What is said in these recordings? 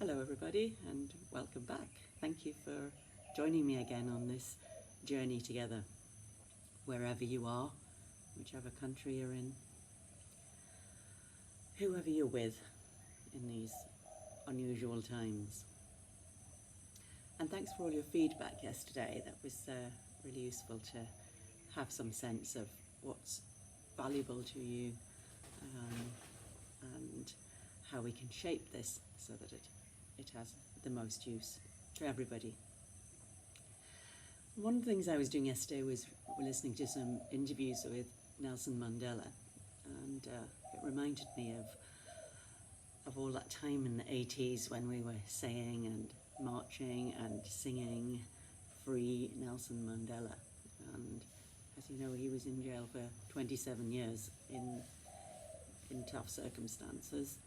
Hello everybody and welcome back. Thank you for joining me again on this journey together, wherever you are, whichever country you're in, whoever you're with in these unusual times. And thanks for all your feedback yesterday. That was really useful to have some sense of what's valuable to you and how we can shape this so that it has the most use to everybody. One of the things I was doing yesterday was listening to some interviews with Nelson Mandela, and it reminded me of all that time in the 80s when we were saying and marching and singing "Free Nelson Mandela." And as you know, he was in jail for 27 years in tough circumstances.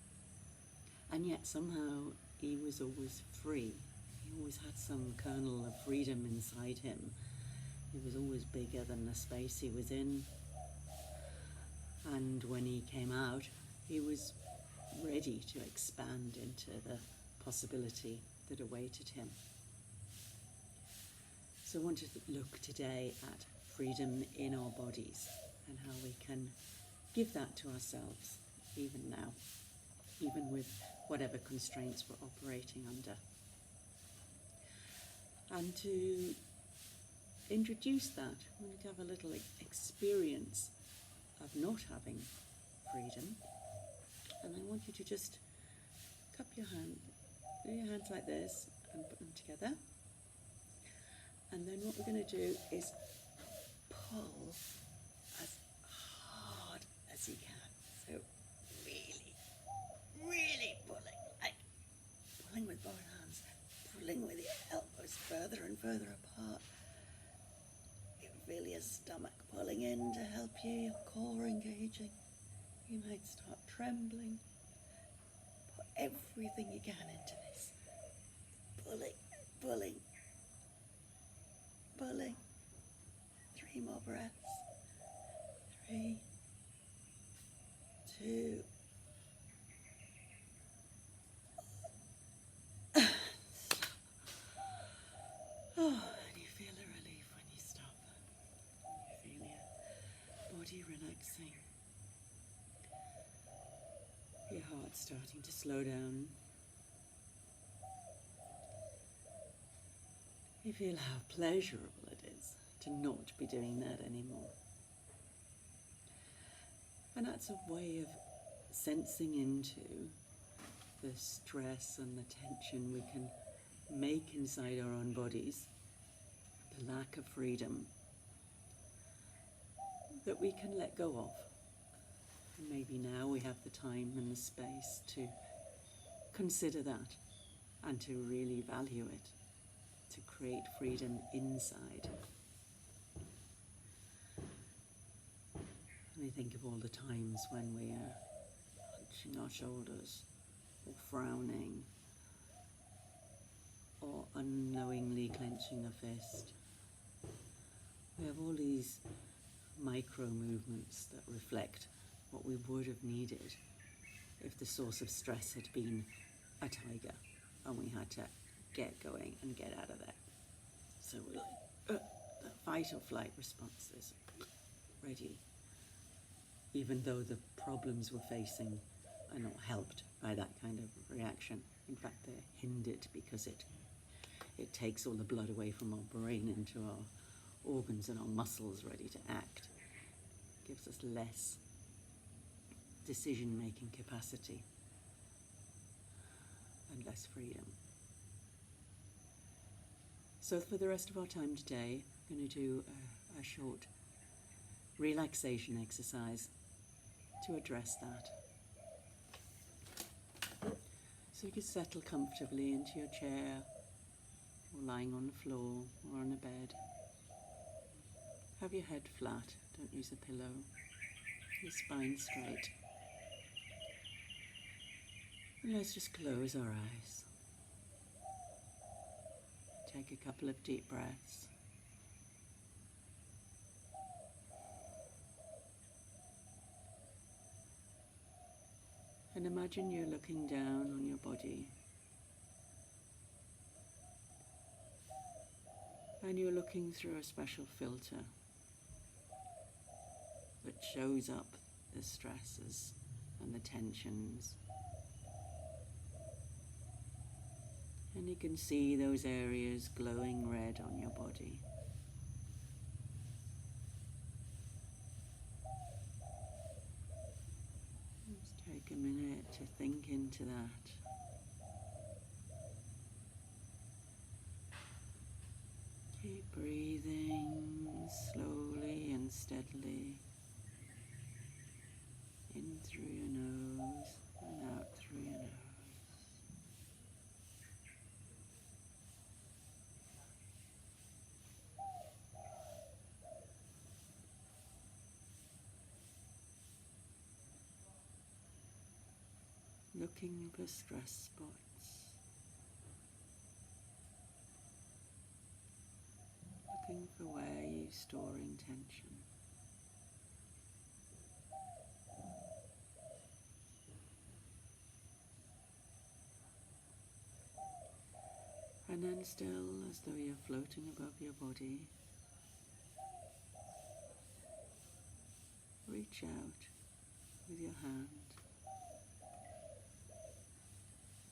And yet somehow he was always free. He always had some kernel of freedom inside him. He was always bigger than the space he was in. And when he came out, he was ready to expand into the possibility that awaited him. So I want to look today at freedom in our bodies and how we can give that to ourselves, even now, even with whatever constraints we're operating under. And to introduce that, we need to have a little experience of not having freedom. And I want you to just cup your hand, do your hands like this and put them together. And then what we're going to do is pull as hard as you can. So really pulling with both hands, pulling with your elbows further and further apart. You feel your stomach pulling in to help you, your core engaging. You might start trembling. Put everything you can into this. Pulling. 3 more breaths. 3, 2. Oh, and you feel a relief when you stop. You feel your body relaxing. Your heart starting to slow down. You feel how pleasurable it is to not be doing that anymore. And that's a way of sensing into the stress and the tension we can make inside our own bodies, the lack of freedom that we can let go of. And maybe now we have the time and the space to consider that and to really value it, to create freedom inside. And I think of all the times when we are hunching our shoulders or frowning or unknowingly clenching a fist. We have all these micro movements that reflect what we would have needed if the source of stress had been a tiger and we had to get going and get out of there. So we're like, the fight or flight response is ready, even though the problems we're facing are not helped by that kind of reaction. In fact, they're hindered because it takes all the blood away from our brain into our organs and our muscles ready to act. It gives us less decision-making capacity and less freedom. So for the rest of our time today, I'm going to do a short relaxation exercise to address that. So you can settle comfortably into your chair, or lying on the floor, or on a bed. Have your head flat, don't use a pillow. Your spine straight. And let's just close our eyes. Take a couple of deep breaths. And imagine you're looking down on your body And you're looking through a special filter that shows up the stresses and the tensions. And you can see those areas glowing red on your body. Just take a minute to think into that. Keep breathing slowly and steadily in through your nose and out through your nose. Looking for stress spots. Looking for where you're storing tension. And then still, as though you're floating above your body, reach out with your hand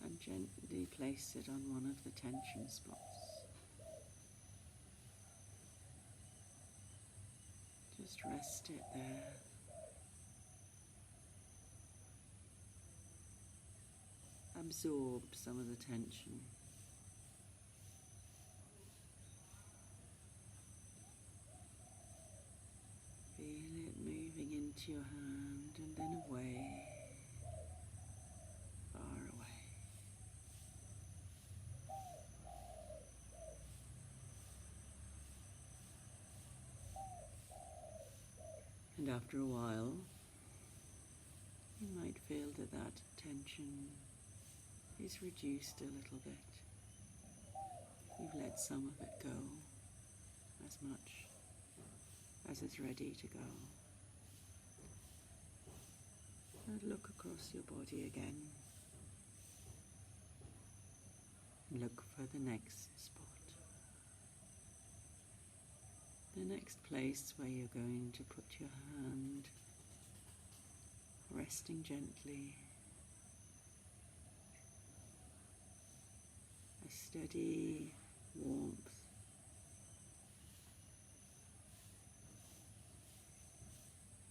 and gently place it on one of the tension spots. Just rest it there. Absorb some of the tension. Feel it moving into your hand and then away, far away. And after a while, you might feel that that tension is reduced a little bit. You've let some of it go, as much as it's ready to go. And look across your body again. Look for the next spot. The next place where you're going to put your hand, resting gently. A steady warmth.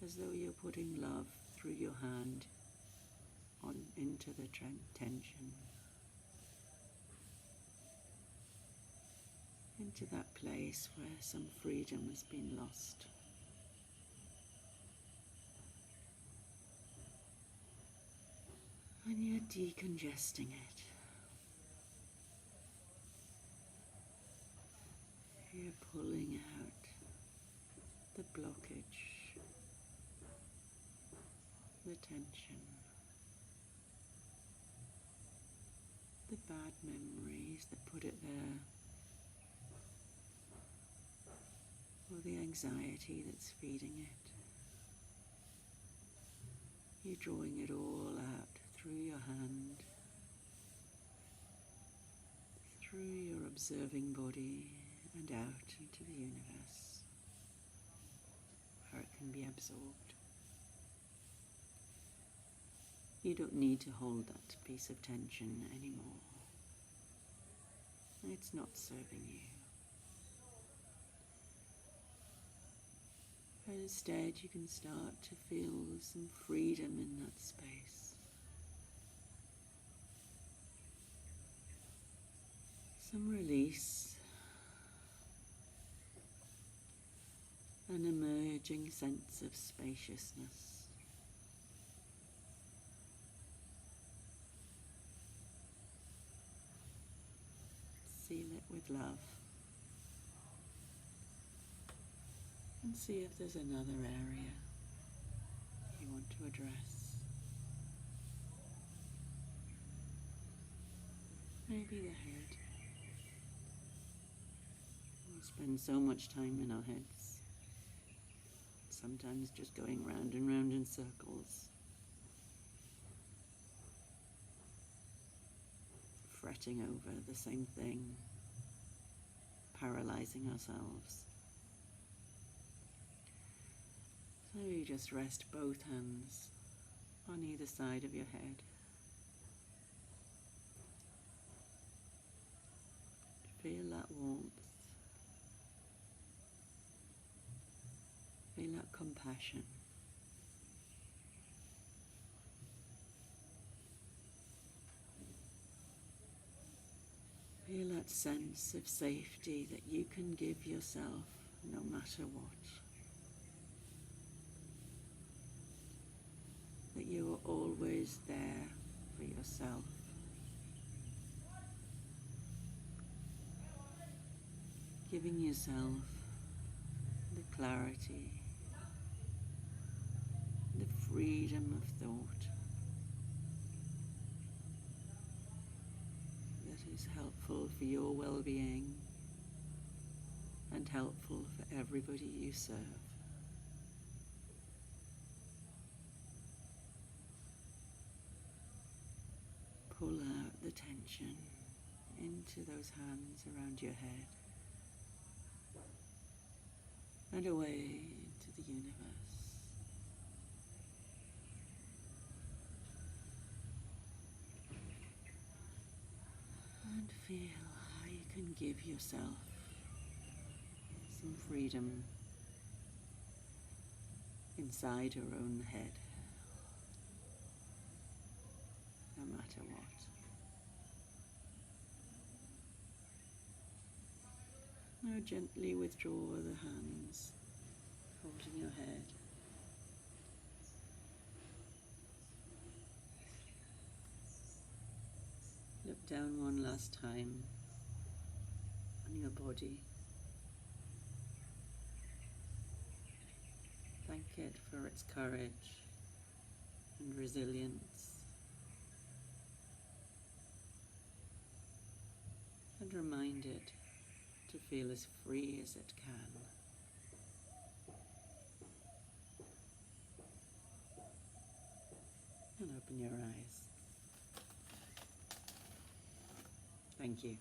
As though you're putting love through your hand on into the tension. Into that place where some freedom has been lost. And you're decongesting it. You're pulling out the blockage, the tension, the bad memories that put it there, or the anxiety that's feeding it. You're drawing it all out through your hand, through your observing body, and out into the universe, where it can be absorbed. You don't need to hold that piece of tension anymore. It's not serving you. And instead you can start to feel some freedom in that space. Some release. An emerging sense of spaciousness. Seal it with love. And see if there's another area you want to address. Maybe the head. We spend so much time in our heads, sometimes just going round and round in circles, fretting over the same thing, paralyzing ourselves. So you just rest both hands on either side of your head. Feel that warmth. Feel that compassion. Feel that sense of safety that you can give yourself no matter what. That you are always there for yourself. Giving yourself the clarity, the freedom of thought that is helpful for your well-being and helpful for everybody you serve. Pull out the tension into those hands around your head and away into the universe. And feel how you can give yourself some freedom inside your own head, no matter what. Now gently withdraw the hands holding your head. Look down one last time on your body. Thank it for its courage and resilience. And remind it to feel as free as it can. And open your eyes. Thank you.